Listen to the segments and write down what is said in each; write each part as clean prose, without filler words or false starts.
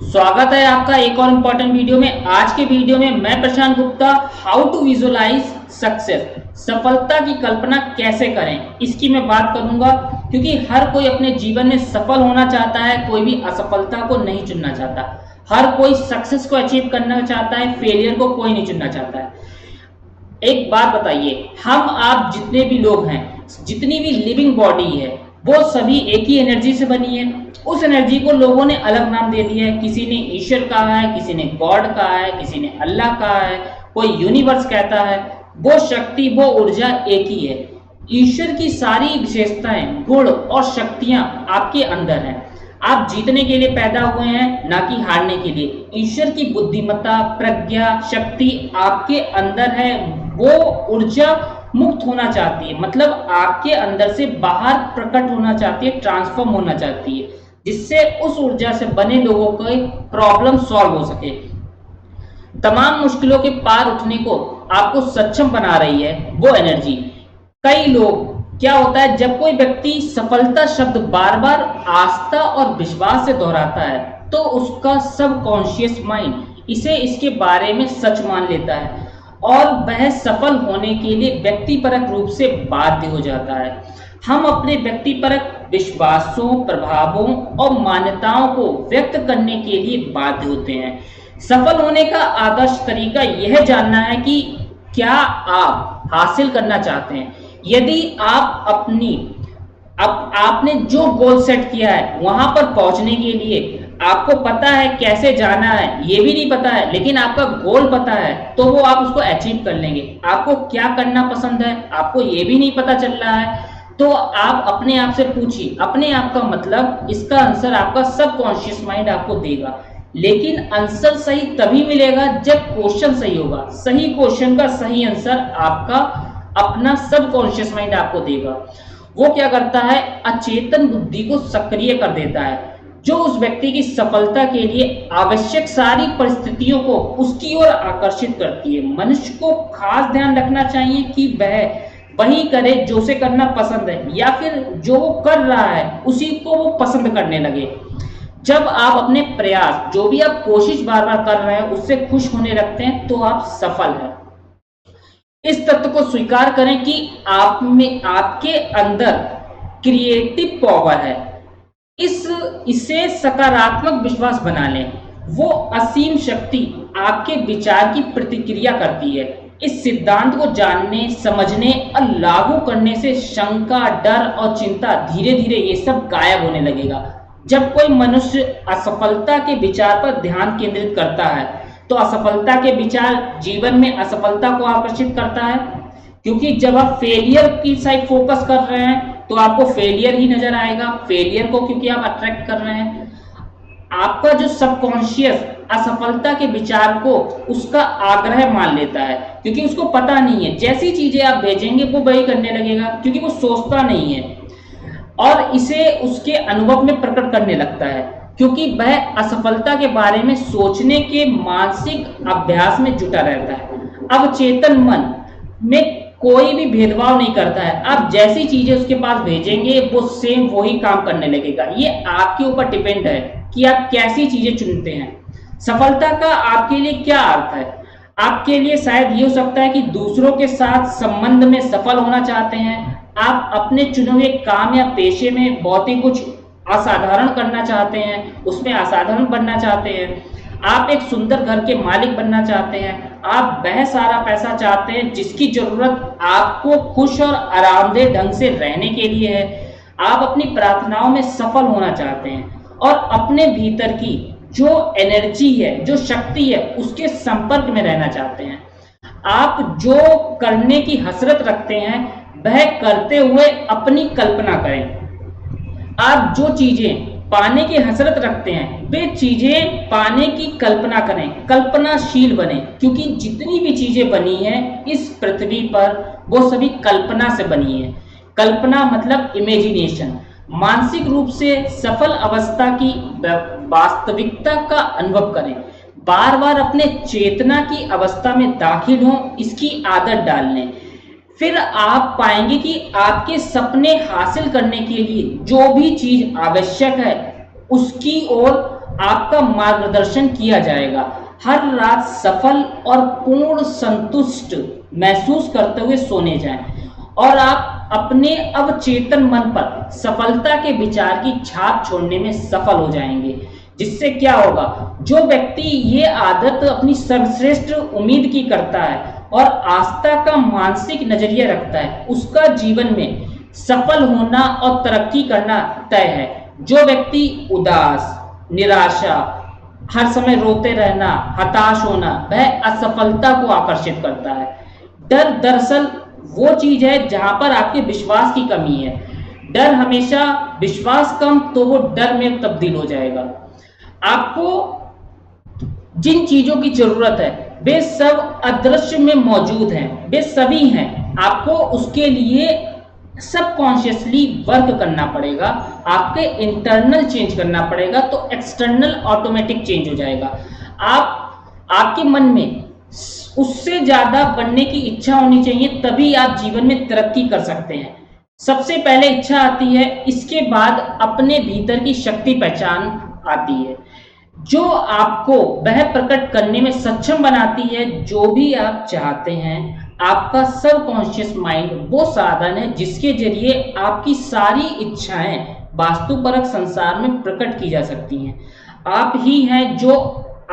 स्वागत है आपका एक और इम्पोर्टेंट वीडियो में। आज के वीडियो में मैं Prashant Gupta how to visualize success, सफलता की कल्पना कैसे करें, इसकी मैं बात करूंगा। क्योंकि हर कोई अपने जीवन में सफल होना चाहता है, कोई भी असफलता को नहीं चुनना चाहता। हर कोई सक्सेस को अचीव करना चाहता है, फेलियर को कोई नहीं चुनना चाहता है। एक बात बताइए, हम आप जितने भी लोग हैं, जितनी भी लिविंग बॉडी है, वो सभी एक ही एनर्जी से बनी है। उस एनर्जी को लोगों ने अलग नाम दे दिया है। किसी ने ईश्वर कहा है, किसी ने गॉड कहा है, किसी ने अल्लाह कहा है, कोई यूनिवर्स कहता है। वो शक्ति, वो ऊर्जा एक ही है। ईश्वर की सारी विशेषताएं, गुण और शक्तियां आपके अंदर हैं। आप जीतने के लिए पैदा हुए हैं, ना कि हारने के लिए। ईश्वर की बुद्धिमत्ता, प्रज्ञा, शक्ति आपके अंदर है। वो ऊर्जा मुक्त होना चाहती है, मतलब आपके अंदर से बाहर प्रकट होना चाहती है, ट्रांसफॉर्म होना चाहती है, जिससे उस ऊर्जा से बने लोगों के प्रॉब्लम सॉल्व हो सके। तमाम मुश्किलों के पार उठने को आपको सक्षम बना रही है वो एनर्जी। कई लोग, क्या होता है, जब कोई व्यक्ति सफलता शब्द बार बार आस्था और विश्वास से दोहराता है, तो उसका सबकॉन्शियस माइंड इसे इसके बारे में सच मान लेता है और वह सफल होने के लिए व्यक्तिपरक रूप से बाध्य हो जाता है। हम अपने व्यक्तिपरक विश्वासों, प्रभावों और मान्यताओं को व्यक्त करने के लिए बाध्य होते हैं। सफल होने का आदर्श तरीका यह जानना है कि क्या आप हासिल करना चाहते हैं। यदि आप आपने जो गोल सेट किया है, वहां पर पहुंचने के लिए आपको पता है कैसे जाना है, ये भी नहीं पता है, लेकिन आपका गोल पता है, तो वो आप उसको अचीव कर लेंगे। आपको क्या करना पसंद है, आपको ये भी नहीं पता चल रहा है, तो आप अपने आप से पूछिए। अपने आप का मतलब, इसका आंसर आपका सबकॉन्शियस माइंड आपको देगा। लेकिन आंसर सही तभी मिलेगा जब क्वेश्चन सही होगा। सही क्वेश्चन का सही आंसर आपका अपना सबकॉन्शियस माइंड आपको देगा। वो क्या करता है, अचेतन बुद्धि को सक्रिय कर देता है, जो उस व्यक्ति की सफलता के लिए आवश्यक सारी परिस्थितियों को उसकी ओर आकर्षित करती है। मनुष्य को खास ध्यान रखना चाहिए कि वह वही करे जो उसे करना पसंद है, या फिर जो वो कर रहा है उसी को वो पसंद करने लगे। जब आप अपने प्रयास, जो भी आप कोशिश बार बार कर रहे हैं, उससे खुश होने लगते हैं, तो आप सफल हैं। इस तत्व को स्वीकार करें कि आप में, आपके अंदर क्रिएटिव पावर है। इसे सकारात्मक विश्वास बना लें। वो असीम शक्ति आपके विचार की प्रतिक्रिया करती है। इस सिद्धांत को जानने, समझने और लागू करने से शंका, डर और चिंता धीरे धीरे ये सब गायब होने लगेगा। जब कोई मनुष्य असफलता के विचार पर ध्यान केंद्रित करता है, तो असफलता के विचार जीवन में असफलता को आकर्षित करता है। क्योंकि जब आप फेलियर की साइड फोकस कर रहे हैं, तो आपको फेलियर ही नजर आएगा। फेलियर को क्योंकि आप अट्रैक्ट कर रहे हैं, आपका जो सबकॉन्शियस असफलता के विचार को उसका आग्रह मान लेता है, क्योंकि उसको पता नहीं है। जैसी चीजें आप भेजेंगे वो वही करने लगेगा, क्योंकि वो सोचता नहीं है और इसे उसके अनुभव में प्रकट करने लगता है, क्योंकि वह असफलता के बारे में सोचने के मानसिक अभ्यास में जुटा रहता है। अब चेतन मन में कोई भी भेदभाव नहीं करता है। आप जैसी चीजें उसके पास भेजेंगे, वो सेम वही काम करने लगेगा। ये आपके ऊपर डिपेंड है कि आप कैसी चीजें चुनते हैं। सफलता का आपके लिए क्या अर्थ है? आपके लिए शायद ये हो सकता है कि दूसरों के साथ संबंध में सफल होना चाहते हैं। आप अपने चुने हुए काम या पेशे में बहुत ही कुछ असाधारण करना चाहते हैं, उसमें असाधारण बनना चाहते हैं। आप एक सुंदर घर के मालिक बनना चाहते हैं। आप वह सारा पैसा चाहते हैं जिसकी जरूरत आपको खुश और आरामदेह ढंग से रहने के लिए है। आप अपनी प्रार्थनाओं में सफल होना चाहते हैं और अपने भीतर की जो एनर्जी है, जो शक्ति है, उसके संपर्क में रहना चाहते हैं। आप जो करने की हसरत रखते हैं, वह करते हुए अपनी कल्पना करें। आप जो चीजें पाने की हसरत रखते हैं, वे चीजें पाने की कल्पना करें। कल्पनाशील बने, क्योंकि जितनी भी चीजें बनी हैं इस पृथ्वी पर, वो सभी कल्पना से बनी है। कल्पना मतलब इमेजिनेशन। मानसिक रूप से सफल अवस्था की वास्तविकता का अनुभव करें। बार बार अपने चेतना की अवस्था में दाखिल हों, इसकी आदत डाल लें। फिर आप पाएंगे कि आपके सपने हासिल करने के लिए जो भी चीज आवश्यक है, उसकी ओर आपका मार्गदर्शन किया जाएगा। हर रात सफल और पूर्ण संतुष्ट महसूस करते हुए सोने जाएं और आप अपने अवचेतन मन पर सफलता के विचार की छाप छोड़ने में सफल हो जाएंगे। जिससे क्या होगा, जो व्यक्ति ये आदत अपनी सर्वश्रेष्ठ उम्मीद की करता है और आस्था का मानसिक नजरिया रखता है, उसका जीवन में सफल होना और तरक्की करना तय है। जो व्यक्ति उदास, निराशा, हर समय रोते रहना, हताश होना, वह असफलता को आकर्षित करता है। डर दरअसल वो चीज है जहां पर आपके विश्वास की कमी है। डर हमेशा, विश्वास कम तो वो डर में तब्दील हो जाएगा। आपको जिन चीजों की जरूरत है वे सब अदृश्य में मौजूद हैं, वे सभी हैं। आपको उसके लिए सबकॉन्शियसली वर्क करना पड़ेगा, आपके इंटरनल चेंज करना पड़ेगा, तो एक्सटर्नल ऑटोमेटिक चेंज हो जाएगा। आपके मन में उससे ज्यादा बनने की इच्छा होनी चाहिए, तभी आप जीवन में तरक्की कर सकते हैं। सबसे पहले इच्छा आती है, इसके बाद अपने भीतर की शक्ति पहचान आती है जो आपको वह प्रकट करने में सक्षम बनाती है जो भी आप चाहते हैं। आपका सबकॉन्शियस माइंड वो साधन है जिसके जरिए आपकी सारी इच्छाएं वास्तुपरक संसार में प्रकट की जा सकती हैं। आप ही हैं जो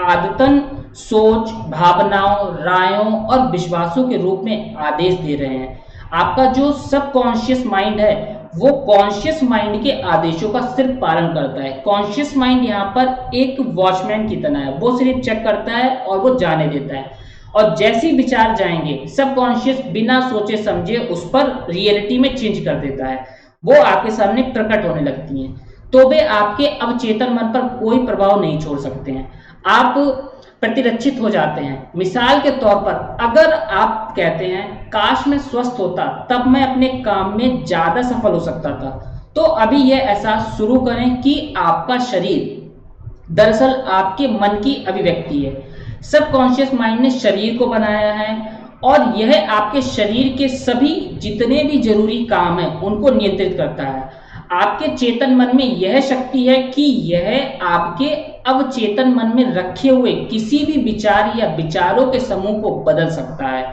आदतन सोच, भावनाओं, रायों और विश्वासों के रूप में आदेश दे रहे हैं। आपका जो सबकॉन्शियस माइंड है वो कॉन्शियस माइंड के आदेशों का सिर्फ पालन करता है। कॉन्शियस माइंड यहाँ पर एक वॉचमैन की तरह है, वो सिर्फ चेक करता है और वो जाने देता है। और जैसे विचार जाएंगे, सबकॉन्शियस बिना सोचे समझे उस पर रियलिटी में चेंज कर देता है, वो आपके सामने प्रकट होने लगती हैं। तो वे आपके अवचेतन मन पर कोई प्रभाव नहीं छोड़ सकते हैं। आप प्रतिरक्षित हो जाते हैं। मिसाल के तौर पर, अगर आप कहते हैं काश मैं स्वस्थ होता, तब मैं अपने काम में ज्यादा सफल हो सकता था, तो अभी यह एहसास शुरू करें कि आपका शरीर दरअसल आपके मन की अभिव्यक्ति है। सबकॉन्शियस माइंड ने शरीर को बनाया है और यह आपके शरीर के सभी जितने भी जरूरी काम हैं उनको नियंत्रित करता है। आपके चेतन मन में यह शक्ति है कि यह आपके अवचेतन मन में रखे हुए किसी भी विचार या विचारों के समूह को बदल सकता है।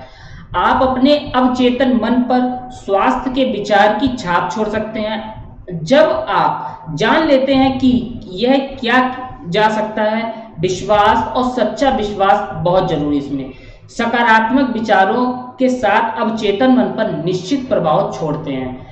आप अपने अवचेतन मन पर स्वास्थ्य के विचार की छाप छोड़ सकते हैं। जब आप जान लेते हैं कि यह क्या जा सकता है, विश्वास और सच्चा विश्वास बहुत जरूरी इसमें सकारात्मक विचारों के साथ अवचेतन मन पर निश्चित प्रभाव छोड़ते हैं।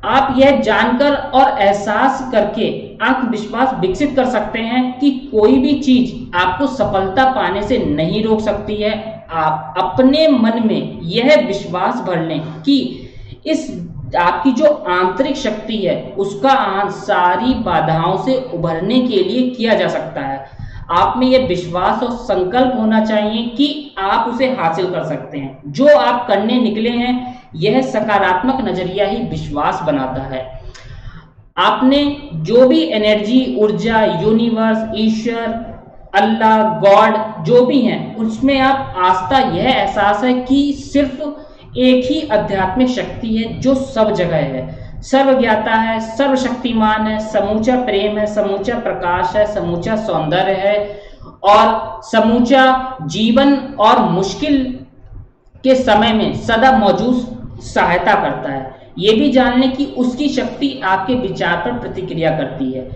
आप यह जानकर और एहसास करके आत्मविश्वास विकसित कर सकते हैं कि कोई भी चीज आपको सफलता पाने से नहीं रोक सकती है। आप अपने मन में यह विश्वास भर लें कि इस आपकी जो आंतरिक शक्ति है उसका सारी बाधाओं से उभरने के लिए किया जा सकता है। आप में यह विश्वास और संकल्प होना चाहिए कि आप उसे हासिल कर सकते हैं। जो आप करने निकले हैं यह सकारात्मक नजरिया ही विश्वास बनाता है। आपने जो भी एनर्जी, ऊर्जा, यूनिवर्स, ईश्वर, अल्लाह, गॉड जो भी हैं उसमें आप आस्था, यह एहसास है कि सिर्फ एक ही आध्यात्मिक शक्ति है जो सब जगह है, सर्वज्ञाता है, सर्वशक्तिमान है, समूचा प्रेम है, समूचा प्रकाश है, समूचा सौंदर्य है और समूचा जीवन और मुश्किल के समय में सदा मौजूद सहायता करता है। ये भी जान लें कि उसकी शक्ति आपके विचार पर प्रतिक्रिया करती है।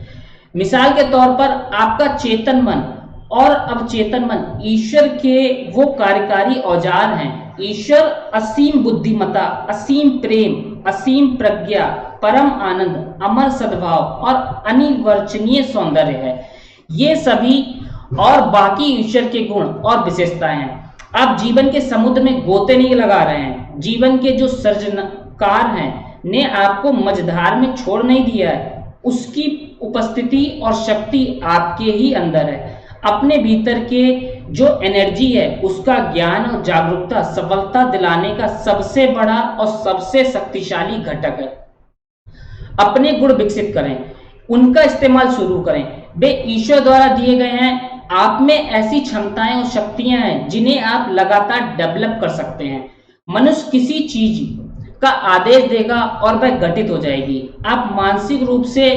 मिसाल के तौर पर, आपका चेतन मन और अवचेतन मन ईश्वर के वो कार्यकारी औजार हैं। ईश्वर असीम बुद्धिमत्ता, असीम प्रेम, असीम प्रज्ञा, परम आनंद, अमर सद्भाव और अनिर्वचनीय सौंदर्य है। ये सभी और बाकी ईश्वर के गुण और विशेषताएं हैं। आप जीवन के समुद्र में गोते नहीं लगा रहे हैं। जीवन के जो सर्जनकार हैं ने आपको मझधार में छोड़ नहीं दिया है। उसकी उपस्थिति और शक्ति आपके ही अंदर है। अपने भीतर के जो एनर्जी है उसका ज्ञान और जागरूकता सफलता दिलाने का सबसे बड़ा और सबसे शक्तिशाली घटक है। अपने गुण विकसित करें, उनका इस्तेमाल शुरू करें। वे ईश्वर द्वारा दिए गए हैं। आप में ऐसी क्षमताएं और शक्तियां हैं जिन्हें आप लगातार डेवलप कर सकते हैं। मनुष्य किसी चीज का आदेश देगा और वह घटित हो जाएगी। आप मानसिक रूप से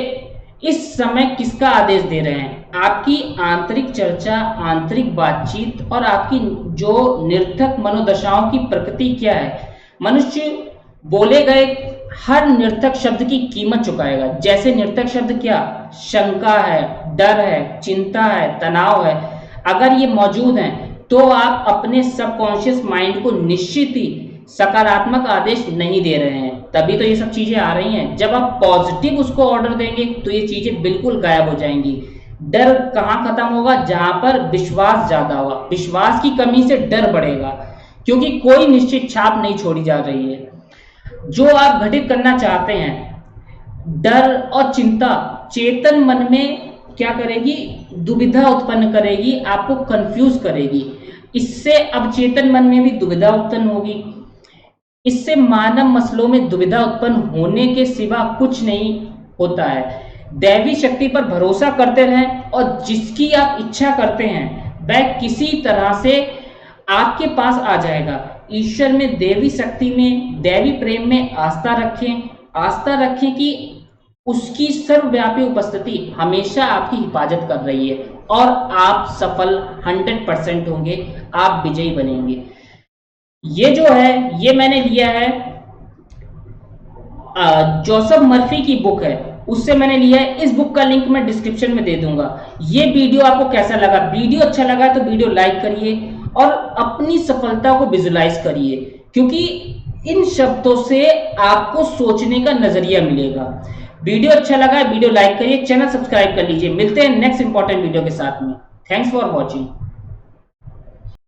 इस समय किसका आदेश दे रहे हैं? आपकी आंतरिक चर्चा, आंतरिक बातचीत और आपकी जो निरर्थक मनोदशाओं की प्रकृति क्या है? मनुष्य बोले गए हर निरर्थक शब्द की कीमत चुकाएगा। जैसे निरर्थक शब्द क्या? शंका है, डर है, चिंता है, तनाव है। अगर ये मौजूद हैं तो आप अपने सबकॉन्शियस माइंड को निश्चित ही सकारात्मक आदेश नहीं दे रहे हैं, तभी तो ये सब चीजें आ रही हैं। जब आप पॉजिटिव उसको ऑर्डर देंगे तो ये चीजें बिल्कुल गायब हो जाएंगी। डर कहाँ खत्म होगा? जहां पर विश्वास ज्यादा होगा। विश्वास की कमी से डर बढ़ेगा, क्योंकि कोई निश्चित छाप नहीं छोड़ी जा रही है। जो आप घटित करना चाहते हैं, डर और चिंता चेतन मन में क्या करेगी? दुविधा उत्पन्न करेगी, आपको कंफ्यूज करेगी। इससे अवचेतन मन में भी दुविधा उत्पन्न होगी। इससे मानव मसलों में दुविधा उत्पन्न होने के सिवा कुछ नहीं होता है। दैवी शक्ति पर भरोसा करते रहें और जिसकी आप इच्छा करते हैं वह किसी तरह से आपके पास आ जाएगा। ईश्वर में, देवी शक्ति में, दैवी प्रेम में आस्था रखें। आस्था रखें कि उसकी सर्वव्यापी उपस्थिति हमेशा आपकी हिफाजत कर रही है और आप सफल 100% होंगे, आप विजयी बनेंगे। ये जो है, ये मैंने लिया है जोसेफ मर्फी की बुक है, उससे मैंने लिया है। इस बुक का लिंक मैं डिस्क्रिप्शन में दे दूंगा। ये वीडियो आपको कैसा लगा? वीडियो अच्छा लगा तो वीडियो लाइक करिए और अपनी सफलता को विजुलाइज करिए, क्योंकि इन शब्दों से आपको सोचने का नजरिया मिलेगा। वीडियो अच्छा लगा, वीडियो लाइक करिए, चैनल सब्सक्राइब कर लीजिए। मिलते हैं नेक्स्ट इंपॉर्टेंट वीडियो के साथ में। Thanks for watching.